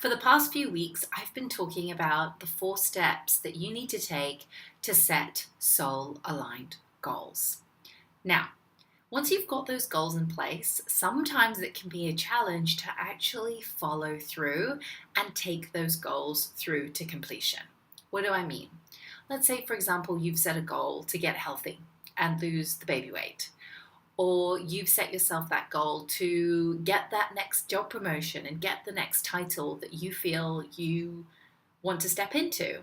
For the past few weeks, I've been talking about the 4 steps that you need to take to set soul-aligned goals. Now, once you've got those goals in place, sometimes it can be a challenge to actually follow through and take those goals through to completion. What do I mean? Let's say, for example, you've set a goal to get healthy and lose the baby weight. Or you've set yourself that goal to get that next job promotion and get the next title that you feel you want to step into.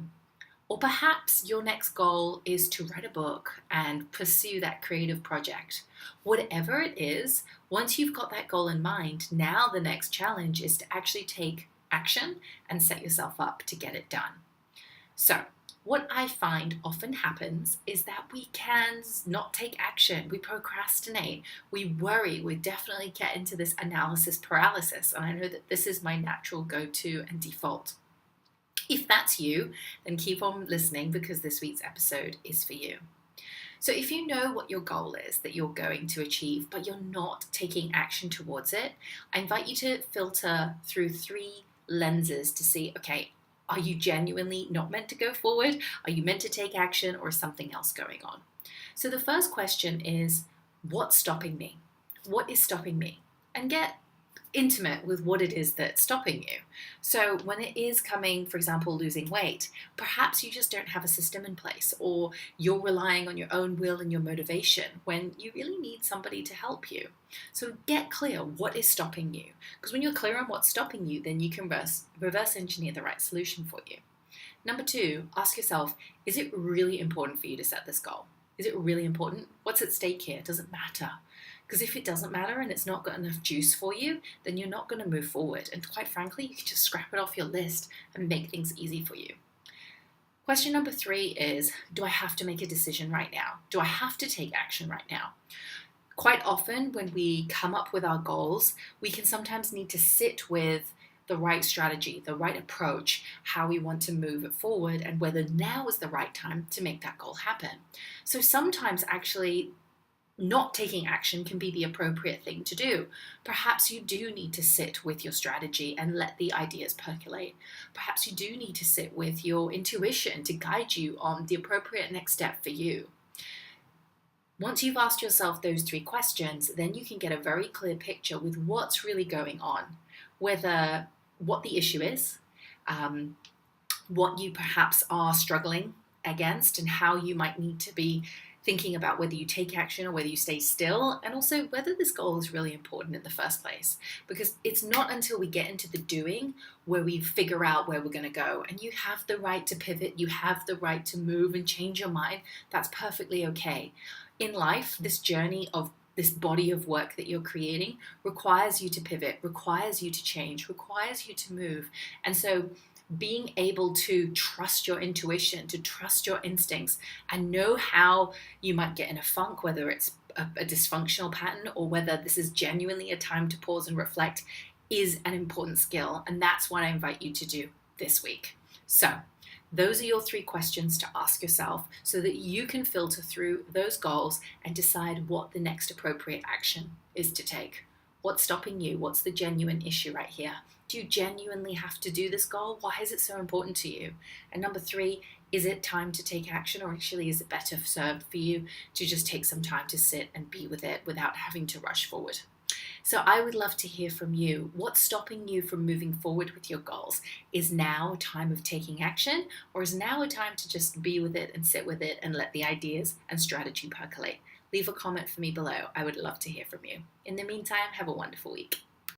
Or perhaps your next goal is to write a book and pursue that creative project. Whatever it is, once you've got that goal in mind, now the next challenge is to actually take action and set yourself up to get it done. So, what I find often happens is that we can not take action, we procrastinate, we worry, we definitely get into this analysis paralysis, and I know that this is my natural go-to and default. If that's you, then keep on listening because this week's episode is for you. So if you know what your goal is that you're going to achieve, but you're not taking action towards it, I invite you to filter through 3 lenses to see, okay, are you genuinely not meant to go forward? Are you meant to take action, or is something else going on? So the first question is, what's stopping me? What is stopping me? And get intimate with what it is that's stopping you. So when it is coming, for example, losing weight, perhaps you just don't have a system in place, or you're relying on your own will and your motivation when you really need somebody to help you. So get clear what is stopping you, because when you're clear on what's stopping you, then you can reverse engineer the right solution for you. Number 2, ask yourself, is it really important for you to set this goal? Is it really important? What's at stake here? Does it matter? Because if it doesn't matter and it's not got enough juice for you, then you're not going to move forward. And quite frankly, you can just scrap it off your list and make things easy for you. Question number 3 is, do I have to make a decision right now? Do I have to take action right now? Quite often when we come up with our goals, we can sometimes need to sit with the right strategy, the right approach, how we want to move it forward, and whether now is the right time to make that goal happen. So sometimes actually not taking action can be the appropriate thing to do. Perhaps you do need to sit with your strategy and let the ideas percolate. Perhaps you do need to sit with your intuition to guide you on the appropriate next step for you. Once you've asked yourself those 3 questions, then you can get a very clear picture with what's really going on, whether what the issue is, what you perhaps are struggling against, and how you might need to be thinking about whether you take action or whether you stay still, and also whether this goal is really important in the first place. Because it's not until we get into the doing where we figure out where we're going to go. And you have the right to pivot, you have the right to move and change your mind. That's perfectly okay. In life, this journey of this body of work that you're creating requires you to pivot, requires you to change, requires you to move. And so being able to trust your intuition, to trust your instincts, and know how you might get in a funk, whether it's a dysfunctional pattern or whether this is genuinely a time to pause and reflect, is an important skill. And that's what I invite you to do this week. So those are your 3 questions to ask yourself so that you can filter through those goals and decide what the next appropriate action is to take. What's stopping you? What's the genuine issue right here? Do you genuinely have to do this goal? Why is it so important to you? And number 3, is it time to take action, or actually is it better served for you to just take some time to sit and be with it without having to rush forward? So I would love to hear from you. What's stopping you from moving forward with your goals? Is now a time of taking action, or is now a time to just be with it and sit with it and let the ideas and strategy percolate? Leave a comment for me below. I would love to hear from you. In the meantime, have a wonderful week.